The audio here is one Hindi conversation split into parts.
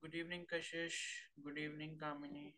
Good evening, Kashish. Good evening, Kamini.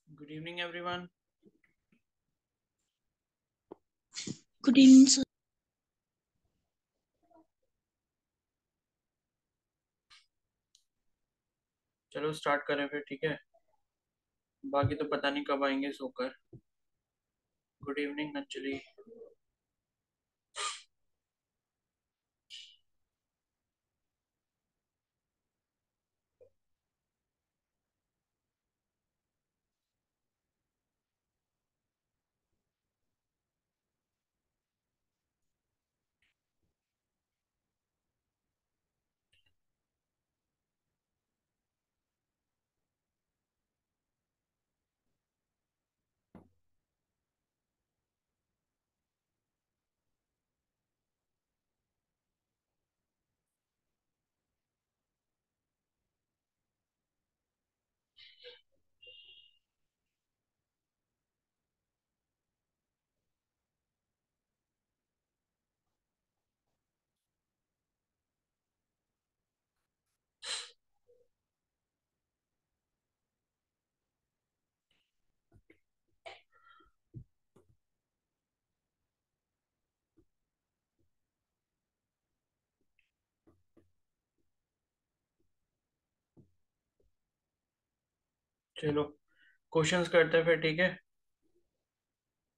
Good evening, everyone. Good evening, sir. चलो स्टार्ट करें फिर, ठीक है। बाकी तो पता नहीं कब आएंगे सोकर। Good evening Anjali. चलो क्वेश्चंस करते हैं फिर, ठीक है।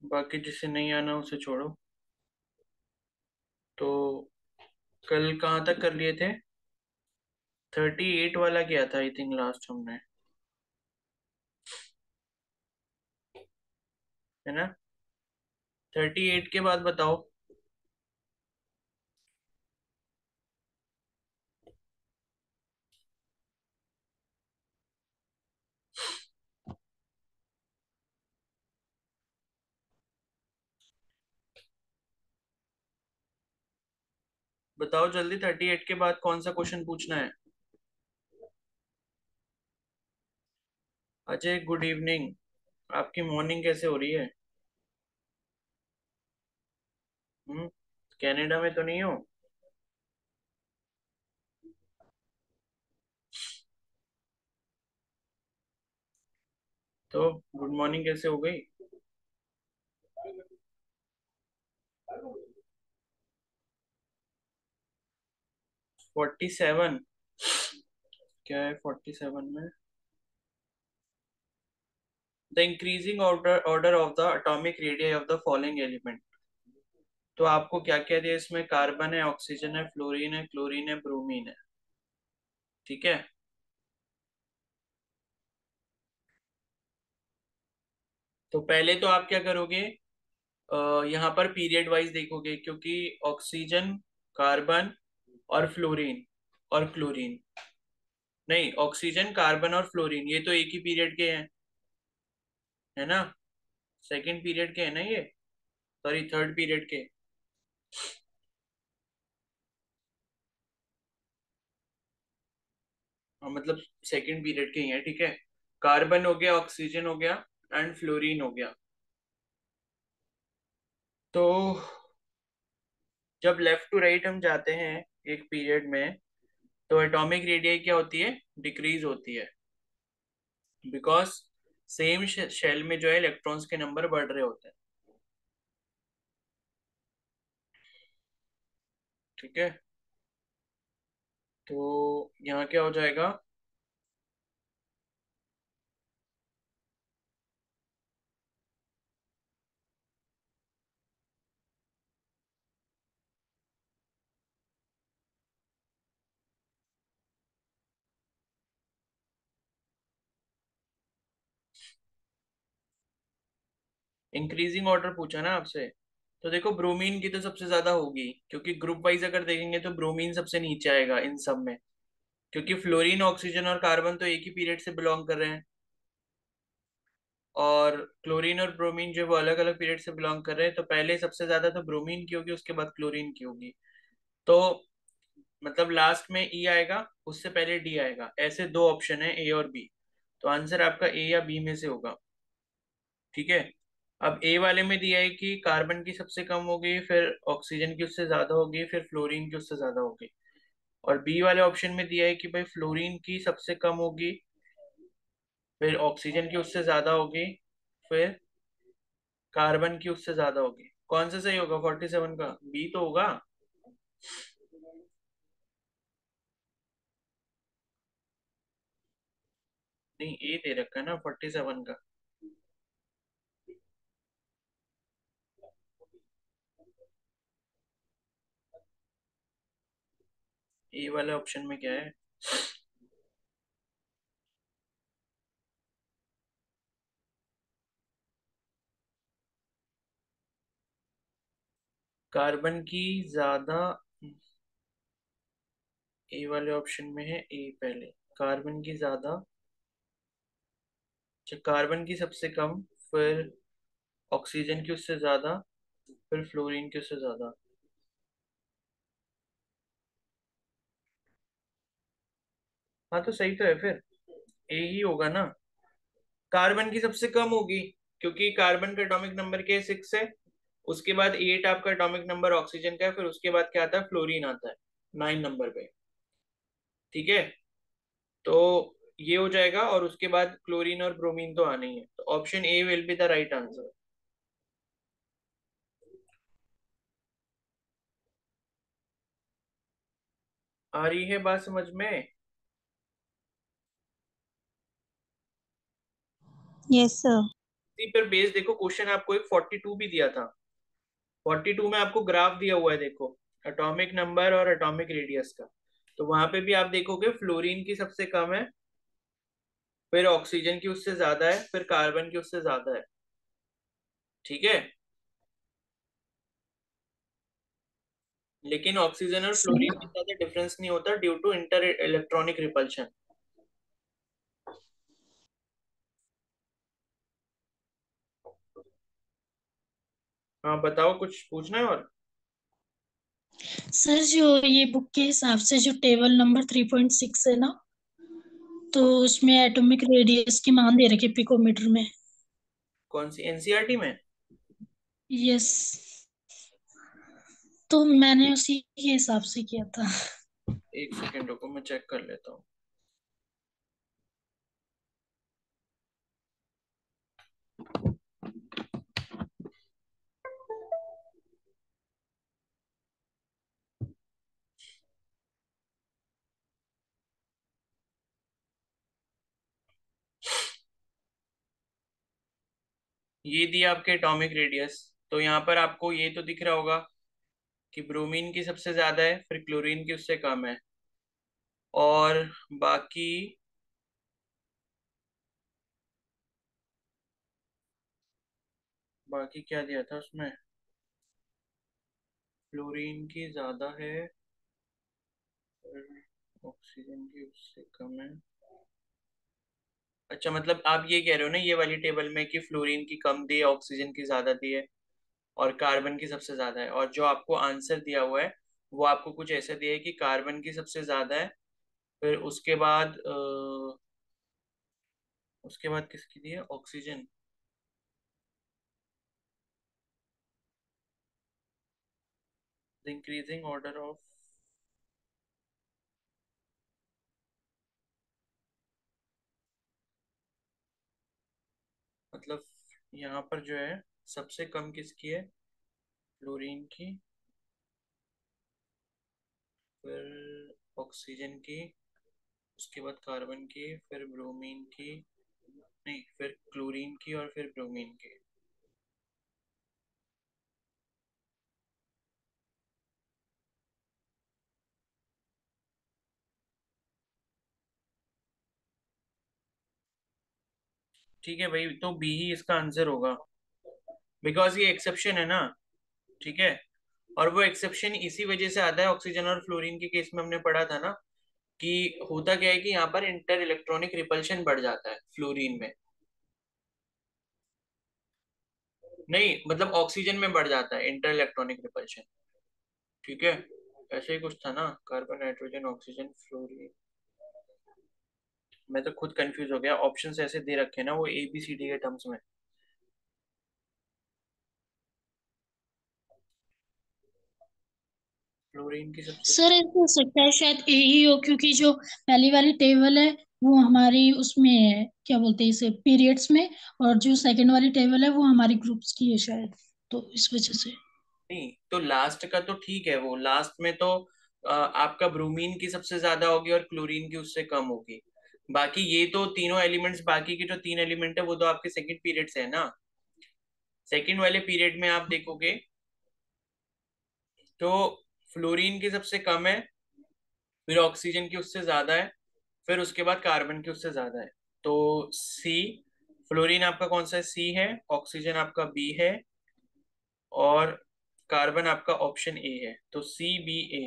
बाकी जिसे नहीं आना उसे छोड़ो। तो कल कहाँ तक कर लिए थे? 38 वाला किया था आई थिंक लास्ट हमने, है ना। 38 के बाद बताओ। बताओ जल्दी, 38 के बाद कौन सा क्वेश्चन पूछना है? Ajay good evening. आपकी मॉर्निंग कैसे हो रही है? कनाडा में तो नहीं हो? तो गुड मॉर्निंग कैसे हो गई? 47? क्या है 47 में? The increasing order of the atomic radius of the following element. तो आपको क्या क्या दिया इसमें? कार्बन है, ऑक्सीजन है, फ्लोरीन है, क्लोरीन है, ब्रोमीन है। ठीक है। तो पहले तो आप क्या करोगे? यहाँ पर पीरियड वाइज देखोगे, क्योंकि ऑक्सीजन, कार्बन और फ्लोरीन और क्लोरीन, नहीं, ऑक्सीजन, कार्बन और फ्लोरीन ये तो एक ही पीरियड के हैं, है ना। सेकंड पीरियड के है ना ये, सॉरी थर्ड पीरियड के। मतलब सेकंड पीरियड के ही हैं, ठीक है। कार्बन हो गया, ऑक्सीजन हो गया, एंड फ्लोरीन हो गया। तो जब लेफ्ट टू राइट हम जाते हैं एक पीरियड में, तो एटॉमिक रेडियस क्या होती है, डिक्रीज होती है, बिकॉज सेम शेल में जो है इलेक्ट्रॉन्स के नंबर बढ़ रहे होते हैं, ठीक है। तो यहाँ क्या हो जाएगा, इंक्रीजिंग ऑर्डर पूछा ना आपसे। तो देखो ब्रोमीन की तो सबसे ज्यादा होगी, क्योंकि ग्रुप वाइज अगर देखेंगे तो ब्रोमीन सबसे नीचे आएगा इन सब में, क्योंकि फ्लोरीन, ऑक्सीजन और कार्बन तो एक ही पीरियड से बिलोंग कर रहे हैं, और क्लोरीन और ब्रोमीन जो है वो अलग अलग पीरियड से बिलोंग कर रहे हैं। तो पहले सबसे ज्यादा तो ब्रोमीन की होगी, उसके बाद क्लोरीन की होगी। तो मतलब लास्ट में ई आएगा, उससे पहले डी आएगा, ऐसे दो ऑप्शन है, ए और बी। तो आंसर आपका ए या बी में से होगा, ठीक है। अब ए वाले में दिया है कि कार्बन की सबसे कम होगी, फिर ऑक्सीजन की उससे ज्यादा होगी, फिर फ्लोरीन की उससे ज्यादा होगी। और बी वाले ऑप्शन में दिया है कि भाई फ्लोरीन की सबसे कम होगी, फिर ऑक्सीजन की उससे ज्यादा होगी, फिर कार्बन की उससे ज्यादा होगी। कौन सा सही होगा 47 का, बी तो होगा। नहीं, ए दे रखा है ना 47 का। ए वाले ऑप्शन में क्या है, कार्बन की ज्यादा, ए वाले ऑप्शन में है ए पहले, कार्बन की ज्यादा, अच्छा कार्बन की सबसे कम, फिर ऑक्सीजन की उससे ज्यादा, फिर फ्लोरीन की उससे ज्यादा। हाँ तो सही तो है फिर, ए ही होगा ना। कार्बन की सबसे कम होगी, क्योंकि कार्बन का एटॉमिक नंबर क्या है, 6 है। उसके बाद 8 आपका एटॉमिक नंबर ऑक्सीजन का है, फिर उसके बाद क्या आता है, फ्लोरीन आता है 9 नंबर पे, ठीक है। तो ये हो जाएगा, और उसके बाद क्लोरीन और ब्रोमीन तो आने ही है, तो option A will be the right answer. आ रही है बात समझ में। Yes, sir. इसी पर बेस देखो, क्वेश्चन आपको एक 42 भी दिया था। 42 में आपको ग्राफ दिया हुआ है, देखो एटॉमिक नंबर और एटॉमिक रेडियस का। तो वहां पे भी आप देखोगे फ्लोरीन की सबसे कम है, फिर ऑक्सीजन की उससे ज्यादा है, फिर कार्बन की उससे ज्यादा है, ठीक है। लेकिन ऑक्सीजन और Same. फ्लोरीन में ज्यादा डिफरेंस नहीं होता, due to inter electronic repulsion. हाँ बताओ, कुछ पूछना है और। सर जो ये बुक के हिसाब से जो टेबल नंबर 3.6 है ना, तो उसमें एटॉमिक रेडियस की मान दे रखी पिकोमीटर में। कौन सी, एनसीईआरटी में। यस। तो मैंने उसी के हिसाब से किया था। एक सेकेंड रुको, मैं चेक कर लेता हूँ। ये दिया आपके एटॉमिक रेडियस। तो यहाँ पर आपको ये तो दिख रहा होगा कि ब्रोमीन की सबसे ज्यादा है, फिर क्लोरीन की उससे कम है, और बाकी बाकी क्या दिया था उसमें, फ्लोरीन की ज्यादा है, फिर ऑक्सीजन की उससे कम है। अच्छा मतलब आप ये कह रहे हो ना ये वाली टेबल में कि फ्लोरीन की कम दी है, ऑक्सीजन की ज्यादा दी है, और कार्बन की सबसे ज्यादा है, और जो आपको आंसर दिया हुआ है वो आपको कुछ ऐसा दिया है कि कार्बन की सबसे ज्यादा है, फिर उसके बाद किसकी दी है, ऑक्सीजन। इंक्रीजिंग ऑर्डर ऑफ, मतलब यहाँ पर जो है सबसे कम किसकी है, फ्लोरीन की, फिर ऑक्सीजन की, उसके बाद कार्बन की, फिर ब्रोमीन की, नहीं फिर क्लोरीन की और फिर ब्रोमीन की। ठीक है भाई, तो बी ही इसका आंसर होगा, बिकॉज ये एक्सेप्शन है ना। ठीक है, और वो एक्सेप्शन इसी वजह से आता है, ऑक्सीजन और फ्लोरीन के केस में हमने पढ़ा था ना, कि होता क्या है कि यहाँ पर इंटर इलेक्ट्रॉनिक रिपल्शन बढ़ जाता है फ्लोरीन में। नहीं मतलब ऑक्सीजन में बढ़ जाता है इंटर इलेक्ट्रॉनिक रिपल्शन। ठीक है, ऐसे ही कुछ था ना, कार्बन नाइट्रोजन ऑक्सीजन फ्लोरीन। मैं तो खुद कंफ्यूज हो गया, ऑप्शंस ऐसे दे रखे हैं ना वो ABCD के टर्म्स में। फ्लोरीन की सबसे, सर ऐसा हो सकता है शायद ए ही हो, क्योंकि जो पहली वाली टेबल है वो हमारी उसमें है, क्या बोलते हैं इसे, पीरियड्स में। और जो सेकंड वाली टेबल है वो हमारी ग्रुप्स की है शायद, तो इस वजह से। नहीं तो लास्ट का तो ठीक है, वो लास्ट में तो आपका ब्रोमीन की सबसे ज्यादा होगी और क्लोरीन की उससे कम होगी। बाकी ये तो तीनों एलिमेंट्स, बाकी के जो तीन एलिमेंट है वो तो आपके सेकंड पीरियड से है ना। सेकंड वाले पीरियड में आप देखोगे तो फ्लोरीन की सबसे कम है, फिर ऑक्सीजन की उससे ज्यादा है, फिर उसके बाद कार्बन की उससे ज्यादा है। तो सी, फ्लोरीन आपका कौन सा है, सी है, ऑक्सीजन आपका बी है, और कार्बन आपका ऑप्शन ए है, तो CBA।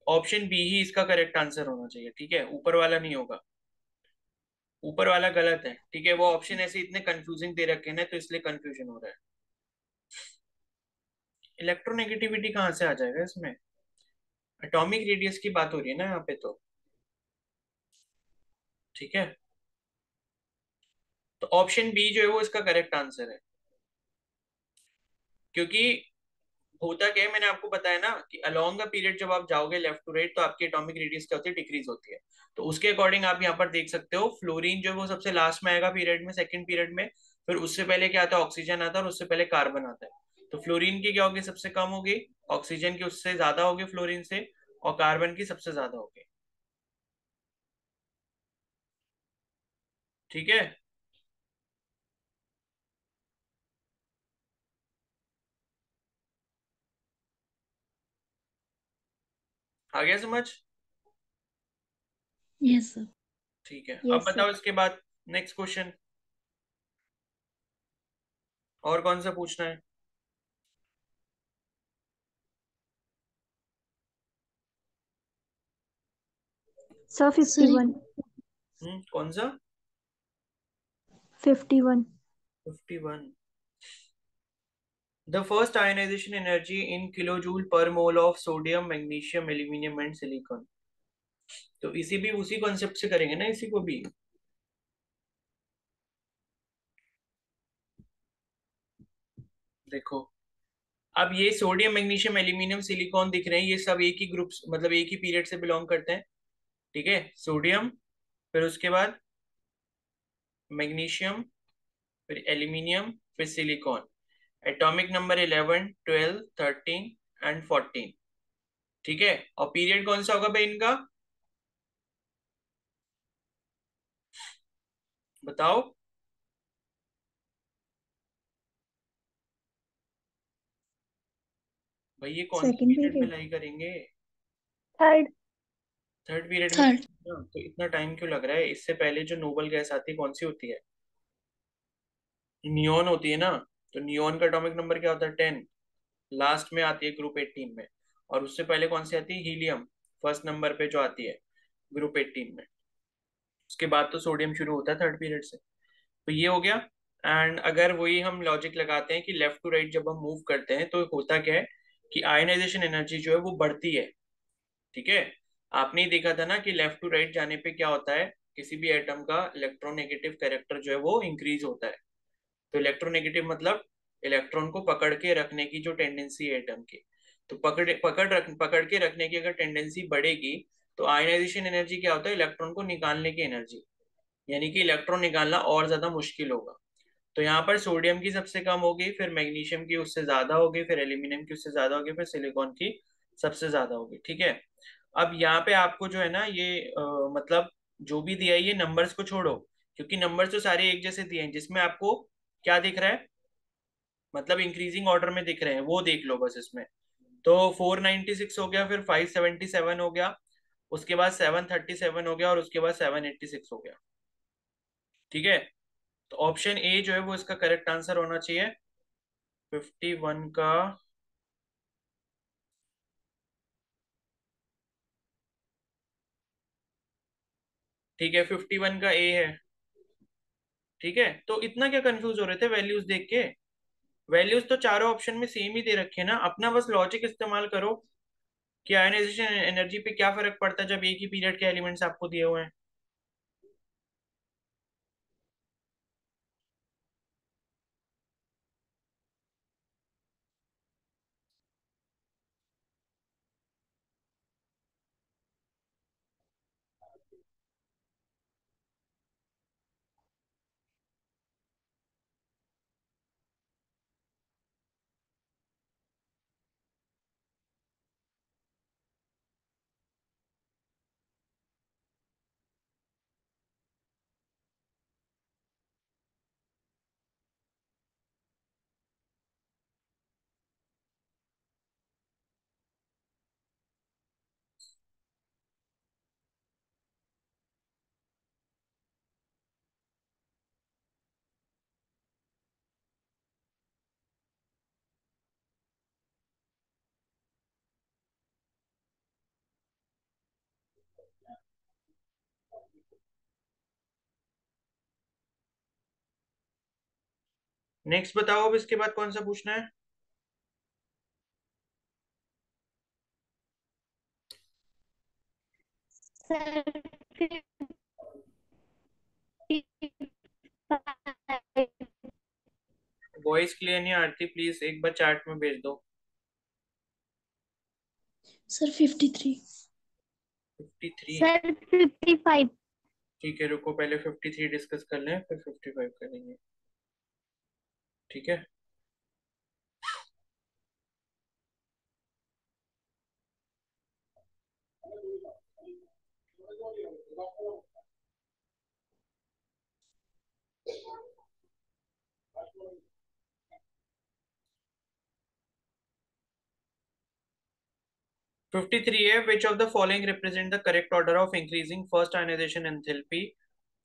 ऑप्शन बी ही इसका करेक्ट आंसर होना चाहिए, ठीक है, ऊपर वाला नहीं होगा। ऊपर वाला गलत है, ठीक है, वो ऑप्शन ऐसे इतने कंफ्यूजिंग दे रखे हैं ना, तो इसलिए कंफ्यूजन हो रहा है। इलेक्ट्रोनेगेटिविटी कहाँ से आ जाएगा इसमें, एटॉमिक रेडियस की बात हो रही है ना यहाँ पे तो। ठीक है, तो ऑप्शन बी जो है वो इसका करेक्ट आंसर है, क्योंकि होता क्या है, मैंने आपको बताया ना कि अलोंग द पीरियड जब आप जाओगे लेफ्ट टू राइट, तो आपकी एटॉमिक रेडियस क्या होती है, डिक्रीज होती है। तो उसके अकॉर्डिंग आप यहाँ पर देख सकते हो, फ्लोरीन जो है वो सबसे लास्ट में आएगा पीरियड में, सेकंड पीरियड में। फिर उससे पहले क्या आता है, ऑक्सीजन आता है, और उससे पहले कार्बन आता है। तो फ्लोरीन की क्या होगी, सबसे कम होगी, ऑक्सीजन की उससे ज्यादा होगी फ्लोरीन से, और कार्बन की सबसे ज्यादा होगी। ठीक है, आ गया समझ। Yes sir. ठीक है, अब यस सर। बताओ इसके बाद नेक्स्ट क्वेश्चन, और कौन सा पूछना है। Sir sir 51। कौन सा, 51। 51। The first ionization energy in kilojoule per mole of sodium, magnesium, aluminium and silicon। तो इसी भी उसी कॉन्सेप्ट से करेंगे ना, इसी को भी। देखो, अब ये सोडियम, मैग्नीशियम, एल्यूमिनियम, सिलिकॉन दिख रहे हैं, ये सब एक ही ग्रुप, मतलब एक ही पीरियड से बिलोंग करते हैं। ठीक है, सोडियम, फिर उसके बाद मैग्नीशियम, फिर एल्यूमिनियम, फिर सिलिकॉन। Atomic number 11, 12, 13 and 14। ठीक है, और पीरियड कौन सा होगा भाई इनका, बताओ। भाई ये कौन से सेकंड पीरियड में पीरियड। लाई करेंगे, थर्ड। थर्ड पीरियड में थर्ड। करेंगे ना, तो इतना टाइम क्यों लग रहा है, इससे पहले जो नोबल गैस आती है कौन सी होती है, नियोन होती है ना। तो नियोन का एटॉमिक नंबर क्या होता है, 10, लास्ट में आती है ग्रुप 18 में। और उससे पहले कौन सी आती है, हीलियम, फर्स्ट नंबर पे जो आती है ग्रुप 18 में। उसके बाद तो सोडियम शुरू होता है थर्ड पीरियड से। तो ये हो गया। एंड अगर वही हम लॉजिक लगाते हैं कि लेफ्ट टू राइट जब हम मूव करते हैं तो होता क्या है कि आयनाइजेशन एनर्जी जो है वो बढ़ती है। ठीक है, आपने ही देखा था ना कि लेफ्ट टू राइट जाने पे क्या होता है, किसी भी एटम का इलेक्ट्रोनेगेटिव कैरेक्टर जो है वो इंक्रीज होता है। तो इलेक्ट्रोनेगेटिव मतलब इलेक्ट्रॉन को पकड़ के रखने की जो टेंडेंसी है एटम की, तो पकड़ के रखने की अगर टेंडेंसी बढ़ेगी, तो आयनाइजेशन एनर्जी क्या होता है, इलेक्ट्रॉन को निकालने की एनर्जी, यानी कि इलेक्ट्रॉन निकालना और ज्यादा मुश्किल होगा। तो यहाँ पर सोडियम की सबसे कम होगी, फिर मैग्नीशियम की उससे ज्यादा होगी, फिर एल्यूमिनियम की उससे ज्यादा होगी, फिर सिलिकॉन की सबसे ज्यादा होगी। ठीक है। अब यहाँ पे आपको जो है ना ये मतलब जो भी दिया है ये नंबर्स को छोड़ो, क्योंकि नंबर्स तो सारे एक जैसे दिए हैं, जिसमें आपको क्या दिख रहा है, मतलब इंक्रीजिंग ऑर्डर में दिख रहे हैं वो देख लो बस इसमें। तो 496 हो गया, फिर 577 हो गया, उसके बाद 737 हो गया, और उसके बाद 786 हो गया। ठीक है। तो ऑप्शन ए जो है वो इसका करेक्ट आंसर होना चाहिए, 51 का। ठीक है, 51 का ए है। ठीक है, तो इतना क्या कंफ्यूज हो रहे थे वैल्यूज देख के, वैल्यूज तो चारों ऑप्शन में सेम ही दे रखे हैं ना, अपना बस लॉजिक इस्तेमाल करो कि आयनाइजेशन एनर्जी पे क्या फर्क पड़ता है जब एक ही पीरियड के एलिमेंट्स आपको दिए हुए हैं। नेक्स्ट बताओ, अब इसके बाद कौन सा पूछना है। सर 55। वॉइस क्लियर नहीं आती, प्लीज एक बार चैट में भेज दो। सर 53। 53। सर 55। ठीक है, रुको पहले 53 डिस्कस कर लें, फिर 55 करेंगे। ठीक है। 53 है, which of the following represent the correct order of increasing first ionization enthalpy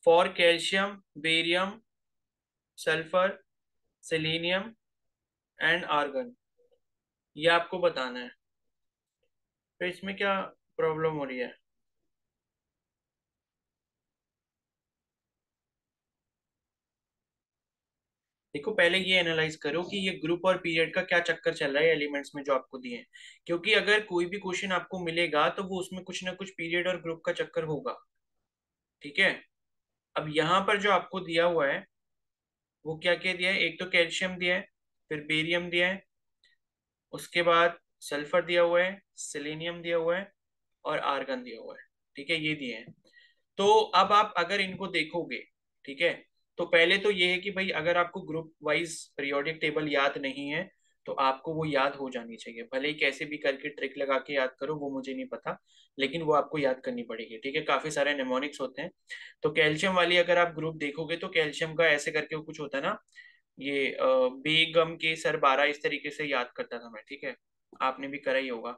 for calcium, barium, sulfur, selenium and argon. ये आपको बताना है, तो इसमें क्या प्रॉब्लम हो रही है। देखो पहले ये एनालाइज करो कि ये ग्रुप और पीरियड का क्या चक्कर चल रहा है एलिमेंट्स में जो आपको दिए हैं, क्योंकि अगर कोई भी क्वेश्चन आपको मिलेगा तो वो उसमें कुछ ना कुछ पीरियड और ग्रुप का चक्कर होगा। ठीक है। अब यहाँ पर जो आपको दिया हुआ है वो क्या क्या दिया है, एक तो कैल्शियम दिया है, फिर बेरियम दिया है, उसके बाद सल्फर दिया हुआ है, सेलेनियम दिया हुआ है, और आर्गन दिया हुआ है। ठीक है, ये दिए हैं। तो अब आप अगर इनको देखोगे, ठीक है, तो पहले तो ये है कि भाई अगर आपको ग्रुप वाइज पीरियोडिक टेबल याद नहीं है तो आपको वो याद हो जानी चाहिए, भले ही कैसे भी करके ट्रिक लगा के याद करो वो मुझे नहीं पता, लेकिन वो आपको याद करनी पड़ेगी। ठीक है, काफी सारे नेमोनिक्स होते हैं। तो कैल्शियम वाली अगर आप ग्रुप देखोगे तो कैल्शियम का ऐसे करके कुछ होता है ना, ये बेगम के सर 12, इस तरीके से याद करता था मैं। ठीक है, आपने भी करा ही होगा।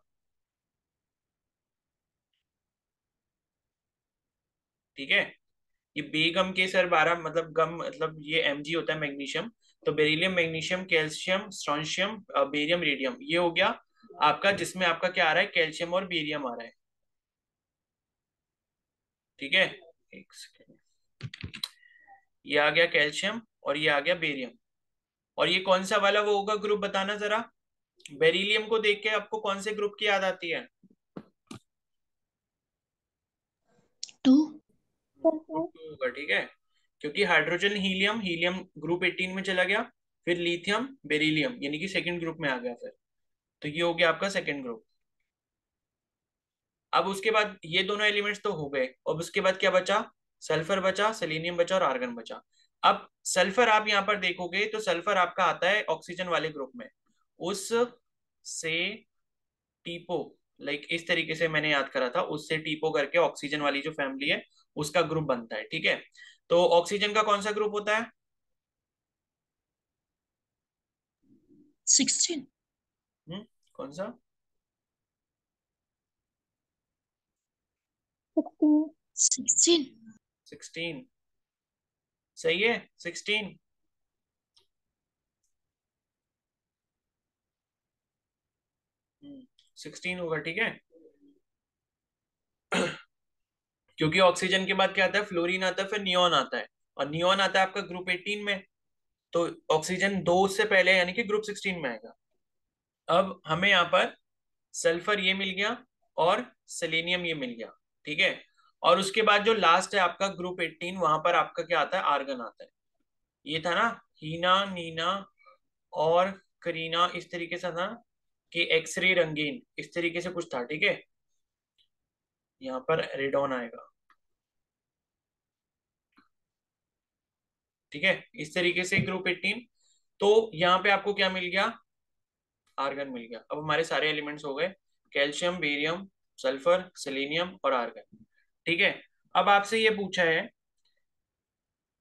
ठीक है, ये बेगम के सर 12 मतलब गम मतलब ये Mg होता है मैग्नीशियम। तो beryllium, magnesium, calcium, strontium, barium, radium, ये हो गया आपका, जिसमें आपका क्या आ रहा है, कैल्शियम और बेरियम आ रहा है। ठीक है, एक सेकेंड, ये आ गया कैल्शियम और ये आ गया बेरियम। और ये कौन सा वाला वो होगा ग्रुप, बताना जरा। बेरिलियम को देख के आपको कौन से ग्रुप की याद आती है। 2। ग्रुप 2 होगा, ठीक है, क्योंकि हाइड्रोजन हीलियम, हीलियम ग्रुप 18 में चला गया, फिर लिथियम बेरिलियम यानी कि सेकंड ग्रुप में आ गया फिर, तो ये हो गया आपका सेकंड ग्रुप। अब उसके बाद ये दोनों एलिमेंट्स तो हो गए, अब उसके बाद क्या बचा, सल्फर बचा, सेलेनियम बचा और आर्गन बचा। अब सल्फर आप यहाँ पर देखोगे तो सल्फर आपका आता है ऑक्सीजन वाले ग्रुप में, उस से टीपो, लाइक इस तरीके से मैंने याद करा था, उससे टीपो करके ऑक्सीजन वाली जो फैमिली है उसका ग्रुप बनता है, ठीक है। तो ऑक्सीजन का कौन सा ग्रुप होता है? 16। कौन सा? 16। 16, सही है 16। 16 होगा, ठीक है। क्योंकि ऑक्सीजन के बाद क्या आता है, फ्लोरीन आता है, फिर नियोन आता है, और नियोन आता है आपका ग्रुप 18 में, तो ऑक्सीजन 2 उससे पहले यानी कि ग्रुप 16 में आएगा। अब हमें यहाँ पर सल्फर ये मिल गया और सेलेनियम ये मिल गया, ठीक है। और उसके बाद जो लास्ट है आपका ग्रुप 18, वहां पर आपका क्या आता है, आर्गन आता है। ये था ना, हीना, नीना और करीना, इस तरीके से था कि एक्सरे रंगीन, इस तरीके से कुछ था, ठीक है। यहाँ पर रेडॉन आएगा, ठीक है, इस तरीके से ग्रुप 18। तो यहाँ पे आपको क्या मिल गया, आर्गन मिल गया। अब हमारे सारे एलिमेंट्स हो गए, कैल्शियम, बेरियम, सल्फर, सेलेनियम और आर्गन, ठीक है। अब आपसे ये पूछा है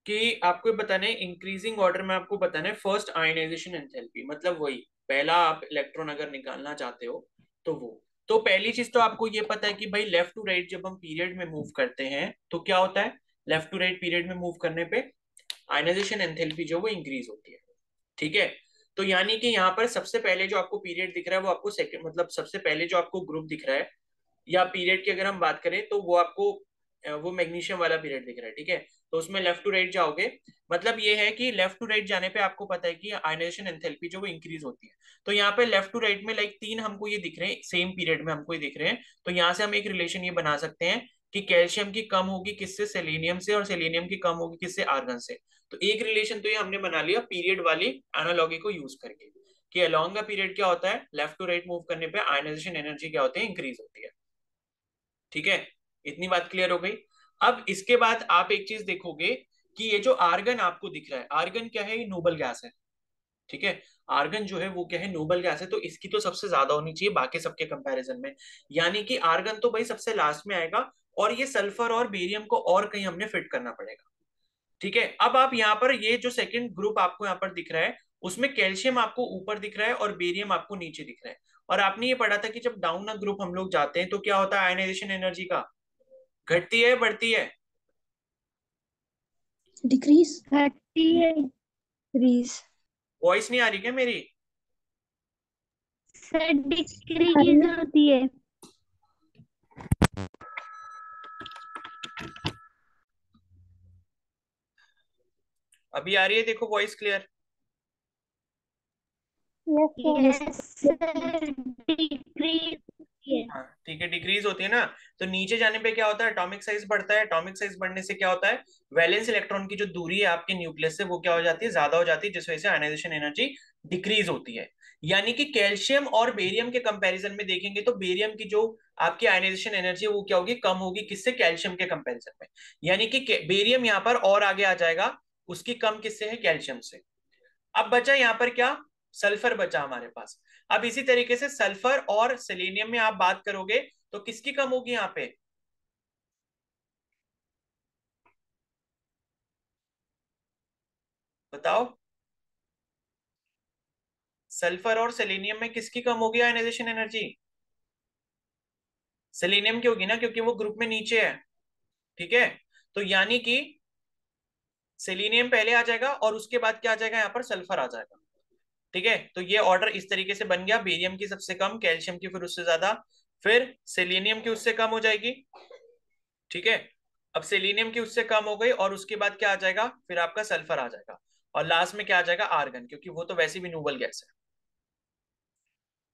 कि आपको बताना है इंक्रीजिंग ऑर्डर में, आपको बताना है फर्स्ट आयनाइजेशन एंथैल्पी, मतलब वही पहला आप इलेक्ट्रॉन अगर निकालना चाहते हो तो वो। तो पहली चीज तो आपको ये पता है कि भाई लेफ्ट टू राइट जब हम पीरियड में मूव करते हैं तो क्या होता है, लेफ्ट टू राइट पीरियड में मूव करने पे आयनाइजेशन एंथैल्पी जो वो इंक्रीज होती है, ठीक है। तो यानी कि यहाँ पर सबसे पहले जो आपको पीरियड दिख रहा है वो आपको सेकंड, मतलब सबसे पहले जो आपको ग्रुप दिख रहा है या पीरियड की अगर हम बात करें तो वो आपको वो मैग्नीशियम वाला पीरियड दिख रहा है, ठीक है। तो उसमें लेफ्ट टू राइट जाओगे, मतलब ये है कि लेफ्ट टू राइट जाने पे आपको पता है कि आयनाइजेशन एंथैल्पी जो वो इंक्रीज होती है। तो यहाँ पे लेफ्ट टू राइट में लाइक तीन हमको ये दिख रहे हैं, सेम पीरियड में हमको ये दिख रहे हैं, तो यहाँ से हम एक रिलेशन ये बना सकते हैं कि कैल्शियम की कम होगी किससे, सेलेनियम से, और सेलेनियम की कम होगी किससे, आर्गन से। तो एक रिलेशन तो ये हमने बना लिया पीरियड वाली एनालॉगी को यूज करके, कि अलोंग का पीरियड क्या होता है, लेफ्ट टू राइट मूव करने पे आयनाइजेशन एनर्जी क्या होती है, इंक्रीज होती है, ठीक है। इतनी बात क्लियर हो गई। अब इसके बाद आप एक चीज देखोगे कि ये जो आर्गन आपको दिख रहा है, आर्गन क्या है, ये नोबल गैस है, ठीक है। आर्गन जो है वो क्या है, नोबल गैस है, तो इसकी तो सबसे ज्यादा होनी चाहिए बाकी सबके कंपैरिजन में, यानी कि आर्गन तो भाई सबसे लास्ट में आएगा, और ये सल्फर और बेरियम को और कहीं हमने फिट करना पड़ेगा, ठीक है। अब आप यहाँ पर ये जो सेकंड ग्रुप आपको यहाँ पर दिख रहा है उसमें कैल्शियम आपको ऊपर दिख रहा है और बेरियम आपको नीचे दिख रहा है, और आपने ये पढ़ा था कि जब डाउन अ ग्रुप हम लोग जाते हैं तो क्या होता है, आयनाइजेशन एनर्जी का घटती है बढ़ती है? डिक्रीज। 30 वॉइस नहीं आ रही क्या मेरी? सर डिक्रीज होती है। अभी आ रही है, देखो voice clear. Yes sir decrease होती है। हाँ ठीक है, डिक्रीज होती है ना, तो नीचे जाने पे क्या होता है, एटॉमिक साइज बढ़ता है, एटॉमिक साइज बढ़ने से क्या होता है, वैलेंस इलेक्ट्रॉन की जो दूरी है आपके न्यूक्लियस से वो क्या हो जाती है, ज्यादा हो जाती है, जिस वजह से आयनाइजेशन एनर्जी डिक्रीज होती है। यानी कि कैल्शियम और बेरियम के कंपैरिजन में देखेंगे तो बेरियम की जो आपकी आयनाइजेशन एनर्जी है वो क्या होगी, कम होगी, किससे, कैल्शियम के कंपैरिजन में। यानी कि बेरियम यहाँ पर और आगे आ जाएगा, उसकी कम किससे है, कैल्शियम से। अब बचा यहाँ पर क्या, सल्फर बचा हमारे पास। अब इसी तरीके से सल्फर और सेलेनियम में आप बात करोगे तो किसकी कम होगी यहाँ पे, बताओ। सल्फर और सेलेनियम में किसकी कम होगी आयनाइजेशन एनर्जी? सेलेनियम की होगी ना, क्योंकि वो ग्रुप में नीचे है, ठीक है। तो यानी कि सेलेनियम पहले आ जाएगा और उसके बाद क्या आ जाएगा, यहाँ पर सल्फर आ जाएगा, ठीक है। तो ये ऑर्डर इस तरीके से बन गया, बेरियम की सबसे कम, कैल्शियम की फिर उससे ज्यादा, फिर सेलेनियम की उससे कम हो जाएगी, ठीक है। अब सेलेनियम की उससे कम हो गई और उसके बाद क्या आ जाएगा, फिर आपका सल्फर आ जाएगा, और लास्ट में क्या आ जाएगा, आर्गन, क्योंकि वो तो वैसे भी नोबल गैस है।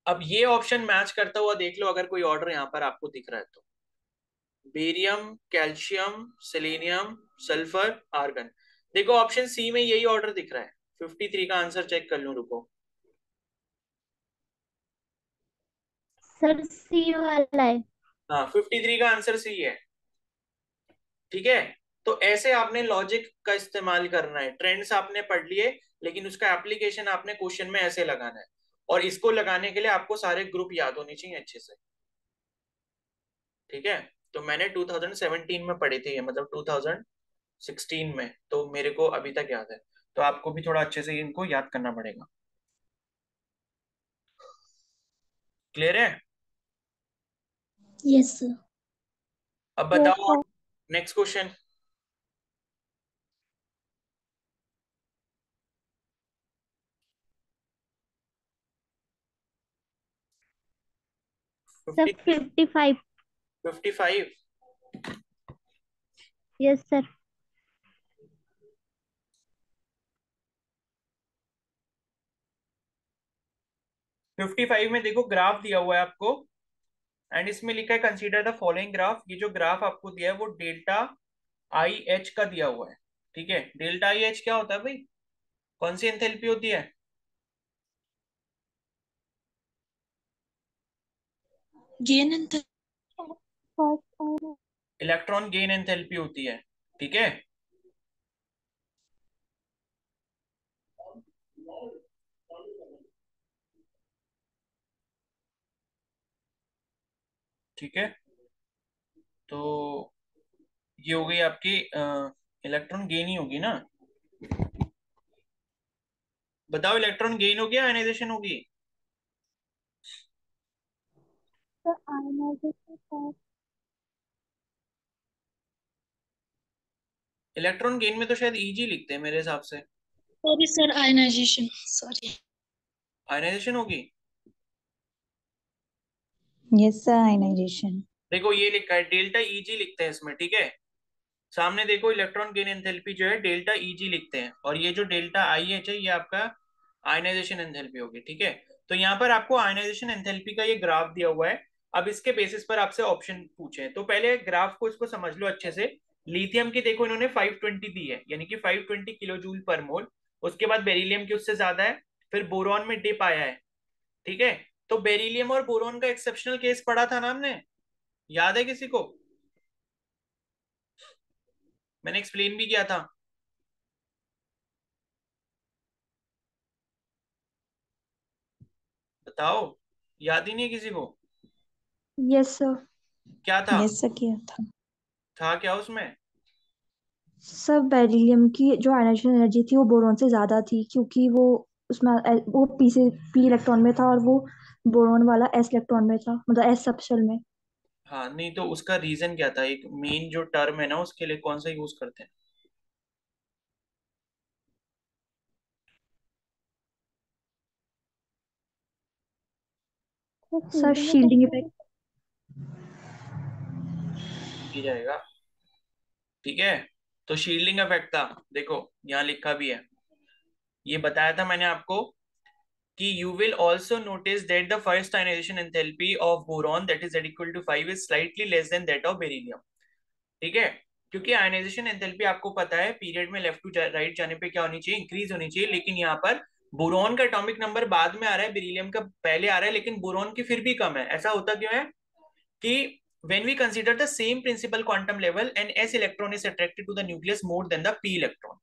अब ये ऑप्शन मैच करता हुआ देख लो, अगर कोई ऑर्डर यहाँ पर आपको दिख रहा है तो। Barium, calcium, selenium, sulphur, argon. देखो ऑप्शन सी में यही ऑर्डर दिख रहा है। 53 का आंसर चेक कर लूं, रुको। सर सी वाला है। हाँ, 53 का आंसर सी है। ठीक है, तो ऐसे आपने लॉजिक का इस्तेमाल करना है। ट्रेंड्स आपने पढ़ लिए, लेकिन उसका एप्लीकेशन आपने क्वेश्चन में ऐसे लगाना है। और इसको लगाने के लिए आपको सारे ग्रुप याद होने चाहिए अच्छे से। ठीक है, तो मैंने 2017 में पढ़े थे ये, मतलब 2016 में, तो मेरे को अभी तक याद है। तो आपको भी थोड़ा अच्छे से इनको याद करना पड़ेगा। क्लियर है? Yes sir. अब यस बताओ सर। आप, next question. 50, sir 55। 55। Yes sir. 55 में देखो ग्राफ दिया हुआ है आपको, एंड इसमें लिखा है कंसीडर द फॉलोइंग ग्राफ। ये जो ग्राफ आपको दिया है वो डेल्टा आई एच का दिया हुआ है। ठीक है, डेल्टा आई एच क्या होता है भाई? कौन सी एंथैल्पी होती है? गेन एंड फर्स्ट और इलेक्ट्रॉन गेन एंथैल्पी होती है। ठीक है, ठीक है, तो ये हो गई आपकी इलेक्ट्रॉन गेन ही होगी ना। बताओ, इलेक्ट्रॉन गेन होगी या आयनाइजेशन होगी? Sir ionization. इलेक्ट्रॉन गेन में तो शायद ईजी लिखते हैं मेरे हिसाब से। Sorry sir, ionization, sorry. Ionization होगी। Yes sir, ionization. देखो ये लिखा है डेल्टा ईजी लिखते हैं इसमें। ठीक है, सामने देखो इलेक्ट्रॉन गेन एंथैल्पी जो है डेल्टा ईजी लिखते हैं, और ये जो डेल्टा आई एच है ये आपका आयनाइजेशन एंथैल्पी होगी। ठीक है, तो यहाँ पर आपको आयनाइजेशन एंथैल्पी का ये ग्राफ दिया हुआ है। अब इसके बेसिस पर आपसे ऑप्शन पूछे हैं, तो पहले ग्राफ को इसको समझ लो अच्छे से। लिथियम की देखो इन्होंने 520 दी है, यानी कि 520 किलो जूल पर मोल। उसके बाद बेरिलियम की उससे ज्यादा है। फिर बोरॉन में डिप आया है। ठीक है, तो बेरिलियम और बोरॉन का एक्सेप्शनल केस पढ़ा था ना हमने, याद है किसी को? मैंने एक्सप्लेन भी किया था। बताओ, याद ही नहीं है किसी को? Yes sir. क्या था? यस सर, किया था क्या उसमें? सर बेरिलियम की जो आयनाइजेशन एनर्जी थी वो बोरॉन से ज्यादा थी, क्योंकि वो उसमें वो पी से पी इलेक्ट्रॉन में था और वो बोरॉन वाला एस इलेक्ट्रॉन में था, मतलब एस सबशेल में। हाँ, नहीं तो उसका रीजन क्या था? एक मेन जो टर्म है ना, उसके लिए कौन सा यूज करते हैं? Sir shielding effect. की जाएगा। ठीक है, तो शील्डिंग इफेक्ट था। देखो यहाँ लिखा भी है, ये बताया था मैंने आपको कि you will also notice that the first ionization enthalpy of boron, that is Z equal to 5, is slightly less than that of beryllium। ठीक है, क्योंकि आयनाइजेशन एंथैल्पी आपको पता है पीरियड में लेफ्ट टू राइट जाने पे क्या होनी चाहिए, इंक्रीज होनी चाहिए। लेकिन यहाँ पर बोरॉन का एटॉमिक नंबर बाद में आ रहा है, बेरिलियम का पहले आ रहा है, लेकिन बोरॉन की फिर भी कम है। ऐसा होता क्यों है कि when we consider the same principal quantum level, an s electron is attracted to the nucleus more than the p electron।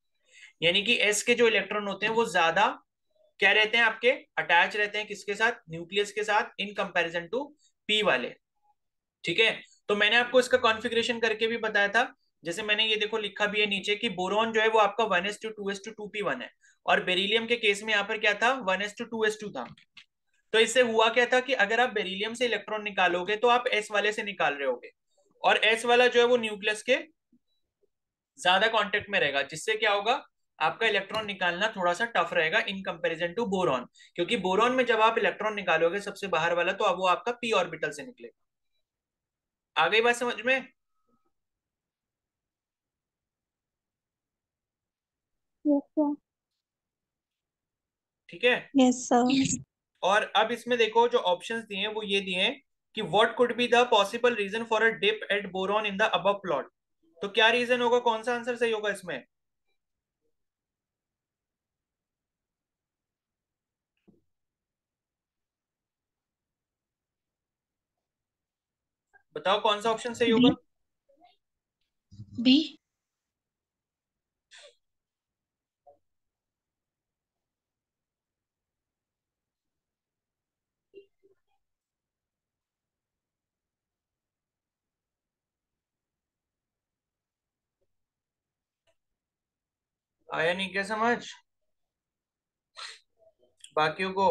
यानी कि s के जो इलेक्ट्रॉन होते हैं वो ज्यादा क्या रहते हैं आपके, अटैच रहते हैं किसके साथ, न्यूक्लियस के साथ, इन कंपैरिजन टू p वाले। ठीक है, तो मैंने आपको इसका कॉन्फ़िगरेशन करके भी बताया था। जैसे मैंने ये देखो लिखा भी है नीचे कि बोरॉन जो है वो आपका 1s2 2s2 2p1 है, और बेरिलियम के केस में यहाँ पर क्या था, 1s2 2s2 था। तो इससे हुआ क्या था कि अगर आप बेरिलियम से इलेक्ट्रॉन निकालोगे तो आप एस वाले से निकाल रहे होगे, और एस वाला जो है वो न्यूक्लियस के ज्यादा कांटेक्ट में रहेगा, जिससे क्या होगा, आपका इलेक्ट्रॉन निकालना थोड़ा सा टफ रहेगा इन कंपैरिजन टू बोरॉन। क्योंकि बोरॉन में जब आप इलेक्ट्रॉन निकालोगे सबसे बाहर वाला, तो अब वो आपका पी ऑर्बिटल से निकलेगा। आ गई बात समझ में? Yes sir. ठीक है, यस सर। यस। और अब इसमें देखो जो ऑप्शंस दिए हैं वो ये दिए हैं कि what could be the possible reason for a dip at boron in the above plot. तो क्या रीजन होगा, कौन सा आंसर सही होगा इसमें? बताओ कौन सा ऑप्शन सही बी। होगा? बी। आया नहीं क्या समझ बाकियों को?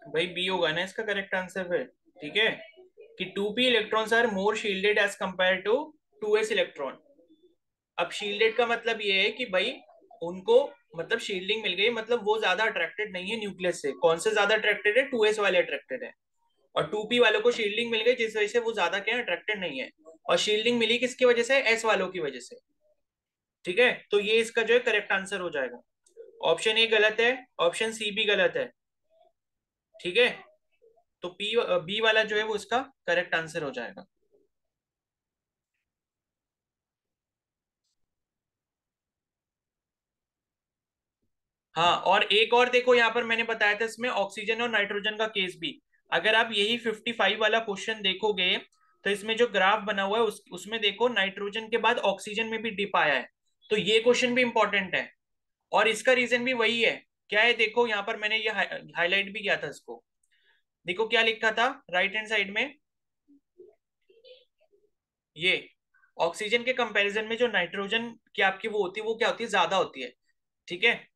भाई बी होगा ना इसका करेक्ट आंसर फिर। ठीक है, कि 2p electrons are more shielded as compared to 2s electron. अब शील्डेड का मतलब ये है कि भाई उनको मतलब शील्डिंग मिल गई, मतलब वो ज्यादा अट्रैक्टेड नहीं है न्यूक्लियस से। कौन से ज्यादा अट्रैक्टेड है? 2s वाले अट्रैक्टेड है। और 2p वालों को शील्डिंग मिल गई, जिस वजह से वो ज्यादा क्या अट्रैक्टेड नहीं है। और शील्डिंग मिली किसकी वजह से? एस वालों की वजह से। ठीक है, तो ये इसका जो है करेक्ट आंसर हो जाएगा। ऑप्शन ए गलत है, ऑप्शन सी भी गलत है। ठीक है, तो पी बी वाला जो है वो इसका करेक्ट आंसर हो जाएगा। हाँ, और एक और देखो, यहाँ पर मैंने बताया था इसमें ऑक्सीजन और नाइट्रोजन का केस भी। अगर आप यही 55 वाला क्वेश्चन देखोगे तो इसमें जो ग्राफ बना हुआ है उसमें देखो नाइट्रोजन के बाद ऑक्सीजन में भी डिप आया है। तो ये क्वेश्चन भी इंपॉर्टेंट है। और इसका रीजन भी वही है। क्या है देखो, यहाँ पर मैंने ये हाईलाइट भी किया था इसको। देखो क्या लिखा था राइट हैंड साइड में, ये ऑक्सीजन के कंपैरिजन में जो नाइट्रोजन की आपकी वो होती है, वो क्या होती है? ज्यादा होती है। ठीक है,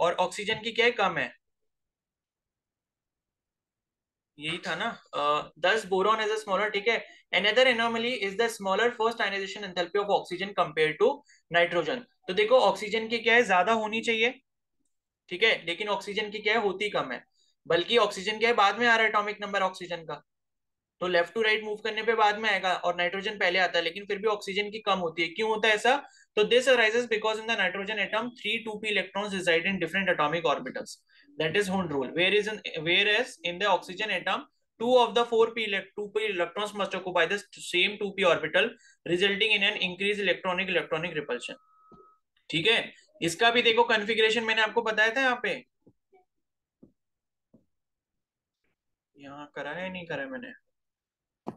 और ऑक्सीजन की क्या है? कम है। यही था ना। दस बोरॉन इज अ स्मॉलर। ठीक है, another anomaly is the smaller first ionisation enthalpy of oxygen compared to nitrogen. तो देखो ऑक्सीजन की क्या है? ज्यादा होनी चाहिए। ठीक है, लेकिन ऑक्सीजन की क्या है? होती कम है। बल्कि ऑक्सीजन क्या है? बाद में आ रहा है एटॉमिक नंबर ऑक्सीजन का। तो लेफ्ट टू राइट मूव करने पे बाद में आएगा, और नाइट्रोजन पहले आता है, लेकिन फिर भी ऑक्सीजन की कम होती है। क्यों होता है ऐसा? तो this arises because in the nitrogen atom 3 2p electrons reside in different atomic orbitals. That is Hund rule. Whereas in the oxygen atom, two of the 2p electrons must occupy the same 2p orbital, resulting in an increased electronic repulsion. ठीक है, इसका भी देखो कॉन्फ़िगरेशन मैंने आपको बताया था यहाँ पे। यहाँ करा है नहीं करा है मैंने?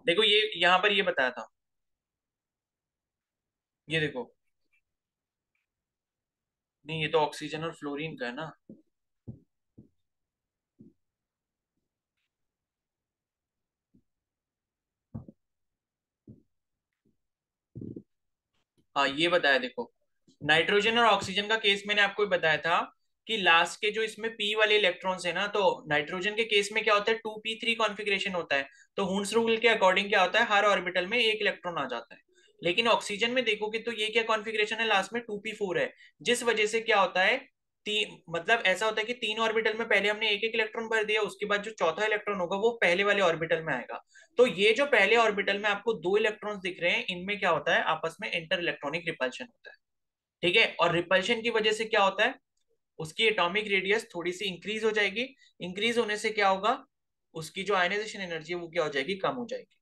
देखो ये यहाँ पर ये बताया था, ये देखो। नहीं, ये तो ऑक्सीजन और फ्लोरीन का है ना। हाँ, ये बताया देखो। नाइट्रोजन और ऑक्सीजन का केस मैंने आपको बताया था कि लास्ट के जो इसमें पी वाले इलेक्ट्रॉन्स है ना, तो नाइट्रोजन के केस में क्या होता है? 2p3 कॉन्फ़िगरेशन होता है। तो हुंस रूल के अकॉर्डिंग क्या होता है? हर ऑर्बिटल में एक इलेक्ट्रॉन आ जाता है। लेकिन ऑक्सीजन में देखोगे तो ये क्या कॉन्फ़िगरेशन है? लास्ट में 2p4 है। जिस वजह से क्या होता है, तीन मतलब ऐसा होता है कि तीन ऑर्बिटल में पहले हमने एक एक इलेक्ट्रॉन भर दिया, उसके बाद जो चौथा इलेक्ट्रॉन होगा वो पहले वाले ऑर्बिटल में आएगा। तो ये जो पहले ऑर्बिटल में आपको दो इलेक्ट्रॉन्स दिख रहे हैं, इनमें क्या होता है? आपस में इंटर इलेक्ट्रॉनिक रिपल्शन होता है। ठीक है, और रिपल्शन की वजह से क्या होता है? उसकी एटॉमिक रेडियस थोड़ी सी इंक्रीज हो जाएगी। इंक्रीज होने से क्या होगा? उसकी जो आयनाइजेशन एनर्जी है वो क्या हो जाएगी? कम हो जाएगी।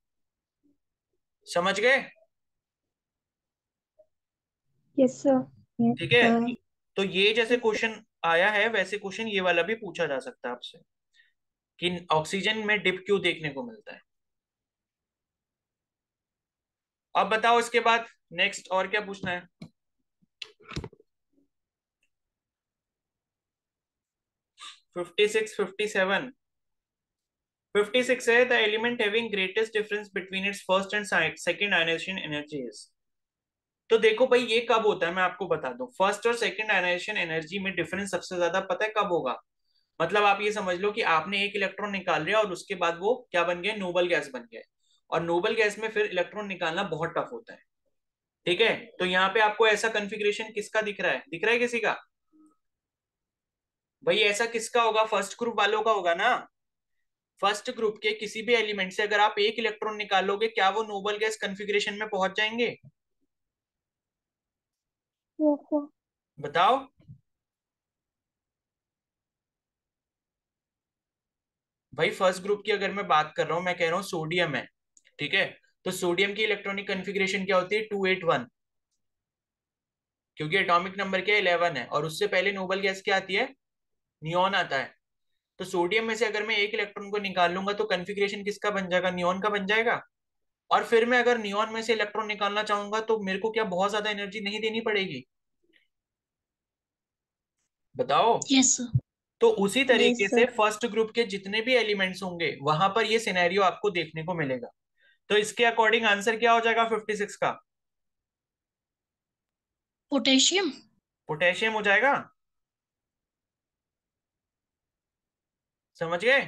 समझ गए? Yes sir. ठीक है, यस तो ये जैसे सर। क्वेश्चन आया है वैसे क्वेश्चन ये वाला भी पूछा जा सकता है आपसे, कि ऑक्सीजन में डिप क्यों देखने को मिलता है। अब बताओ इसके बाद नेक्स्ट और क्या पूछना है? 56 57। 56 है the element having greatest difference between its first and second ionisation energies. तो देखो भाई ये कब होता है मैं आपको बता दूं। फर्स्ट और सेकंड आयनाइजेशन एनर्जी में डिफरेंस सबसे ज्यादा पता है कब होगा? मतलब आप ये समझ लो कि आपने एक इलेक्ट्रॉन निकाल लिया और उसके बाद वो क्या बन गया? नोबल गैस बन गया। और नोबल गैस में फिर इलेक्ट्रॉन निकालना बहुत टफ होता है। ठीक है, तो यहाँ पे आपको ऐसा कन्फिग्रेशन किसका दिख रहा है? दिख रहा है किसी का? भाई ऐसा किसका होगा? फर्स्ट ग्रुप वालों का होगा ना। फर्स्ट ग्रुप के किसी भी एलिमेंट से अगर आप एक इलेक्ट्रॉन निकालोगे, क्या वो नोबल गैस कन्फिग्रेशन में पहुंच जाएंगे? Yes sir. बताओ। भाई फर्स्ट ग्रुप की अगर मैं बात कर रहा हूं, मैं कह रहा हूं सोडियम है, ठीक है। तो सोडियम की इलेक्ट्रॉनिक कॉन्फ़िगरेशन क्या होती है? 281, क्योंकि एटॉमिक नंबर क्या 11 है, और उससे पहले नोबल गैस क्या आती है? नियॉन आता है। तो सोडियम में से अगर मैं एक इलेक्ट्रॉन को निकाल लूंगा तो कॉन्फ़िगरेशन किसका बन जाएगा? नियॉन का बन जाएगा। और फिर मैं अगर नियॉन में से इलेक्ट्रॉन निकालना चाहूंगा तो मेरे को क्या बहुत ज्यादा एनर्जी नहीं देनी पड़ेगी? बताओ। Yes sir. तो उसी यस तरीके से सर। फर्स्ट ग्रुप के जितने भी एलिमेंट्स होंगे वहां पर ये सिनेरियो आपको देखने को मिलेगा। तो इसके अकॉर्डिंग आंसर क्या हो जाएगा 56 का? पोटेशियम। पोटेशियम हो जाएगा। समझ गए?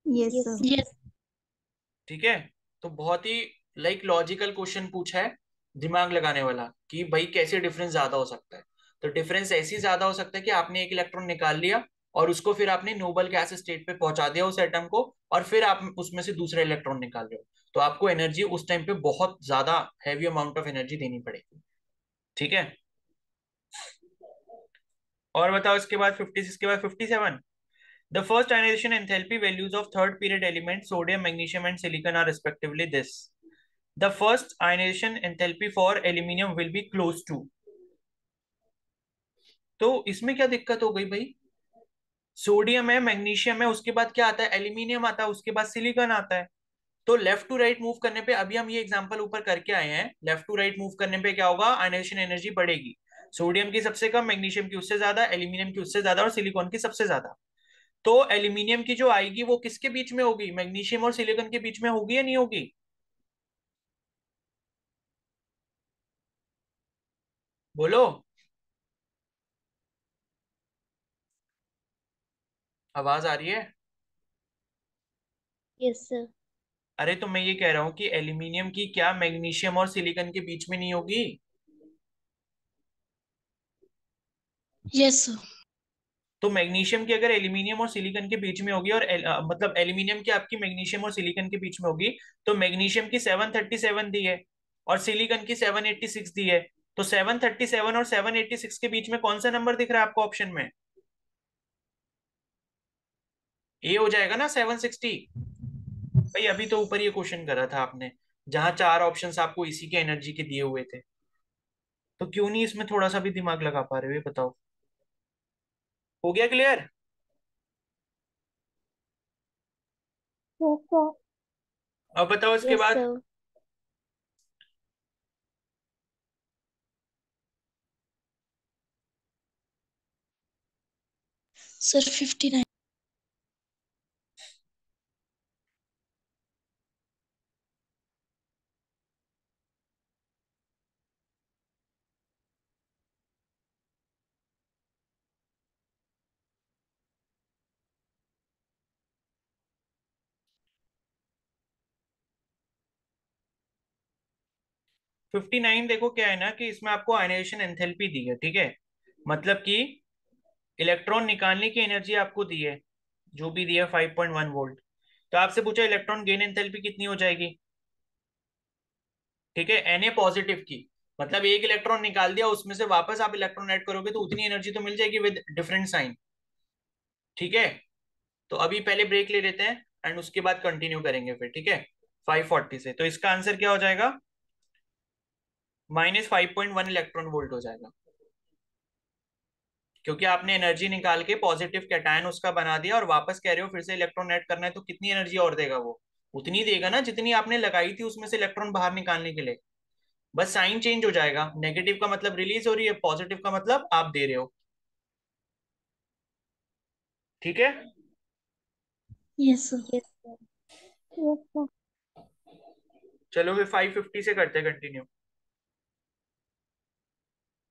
Yes Yes, sir. sir. Yes. ठीक है। तो बहुत ही लॉजिकल क्वेश्चन पूछा है, दिमाग लगाने वाला, कि भाई कैसे डिफरेंस ज्यादा हो सकता है। तो डिफरेंस ऐसे ही ज्यादा हो सकता है कि आपने एक इलेक्ट्रॉन निकाल लिया और उसको फिर आपने नोबल गैस स्टेट पे पहुंचा दिया उस एटम को, और फिर आप उसमें से दूसरा इलेक्ट्रॉन निकाल रहे हो, तो आपको एनर्जी उस टाइम पे बहुत ज्यादा हैवी अमाउंट ऑफ एनर्जी देनी पड़ेगी। ठीक है। और बताओ इसके बाद 56 के बाद 57। The first ionization enthalpy values of third period elements sodium, magnesium, and silicon are respectively this. The first ionization enthalpy for aluminium will be close to. तो इसमें क्या दिक्कत हो गई भाई? सोडियम है, मैग्नीशियम है, उसके बाद क्या आता है? एल्यूमिनियम आता है, उसके बाद सिलिकॉन आता है। तो लेफ्ट टू राइट मूव करने पे, अभी हम ये एग्जांपल ऊपर करके आए हैं, लेफ्ट टू राइट मूव करने पे क्या होगा? आयनाइजेशन एनर्जी बढ़ेगी। सोडियम की सबसे कम, मैग्नीशियम की उससे ज्यादा, एल्यूमिनियम की उससे ज्यादा, और सिलिकॉन की सबसे ज्यादा। तो एल्यूमिनियम की जो आएगी वो किसके बीच में होगी? मैग्नीशियम और सिलिकॉन के बीच में होगी या नहीं होगी? बोलो। आवाज आ रही है? Yes, sir. अरे तो मैं ये कह रहा हूं कि एल्यूमिनियम की क्या मैग्नीशियम और सिलिकॉन के बीच में नहीं होगी? Yes sir. तो मैग्नीशियम की अगर एल्यूमिनियम और सिलिकॉन के बीच में होगी, और मतलब एल्यूमिनियम की आपकी मैग्नीशियम और सिलिकॉन के बीच में होगी, तो मैग्नीशियम की 737 दी है और सिलिकॉन की 786 दी है। तो 737 और 786 के बीच में कौन सा नंबर दिख रहा है आपको ऑप्शन में? ए हो जाएगा ना, 760। भाई अभी तो ऊपर ये क्वेश्चन करा था आपने, जहां चार ऑप्शंस आपको इसी के एनर्जी के दिए हुए थे। तो क्यों नहीं इसमें थोड़ा सा भी दिमाग लगा पा रहे हो, ये बताओ। हो गया क्लियर? Yes, sir. अब बताओ इसके Yes, बाद। sir. सर 59। 59 देखो क्या है ना, कि इसमें आपको आयनाइजेशन एंथैल्पी दी है, ठीक है। मतलब कि इलेक्ट्रॉन निकालने की एनर्जी आपको दी है, जो भी दी है 5.1 वोल्ट। तो आपसे पूछा इलेक्ट्रॉन गेन एंथैल्पी कितनी हो जाएगी, ठीक है, Na पॉजिटिव की। मतलब एक इलेक्ट्रॉन निकाल दिया, उसमें से वापस आप इलेक्ट्रॉन ऐड करोगे तो उतनी एनर्जी तो मिल जाएगी विद डिफरेंट साइन। ठीक है। तो अभी पहले ब्रेक ले लेते हैं एंड उसके बाद कंटिन्यू करेंगे फिर, ठीक है। 540 से, तो इसका आंसर क्या हो जाएगा? -5.1 इलेक्ट्रॉन वोल्ट हो जाएगा, क्योंकि आपने एनर्जी निकाल के पॉजिटिव कैटायन उसका बना दिया और वापस कह रहे हो फिर से इलेक्ट्रॉन ऐड करना है, तो कितनी एनर्जी और देगा वो? उतनी देगा ना जितनी आपने लगाई थी उसमें से इलेक्ट्रॉन बाहर निकालने के लिए। बस साइन चेंज हो जाएगा, नेगेटिव का मतलब रिलीज हो रही है, पॉजिटिव का मतलब आप दे रहे हो। ठीक है। Yes sir. Yes, sir. Yes, sir. चलो फिर 550 से करते हैं कंटिन्यू।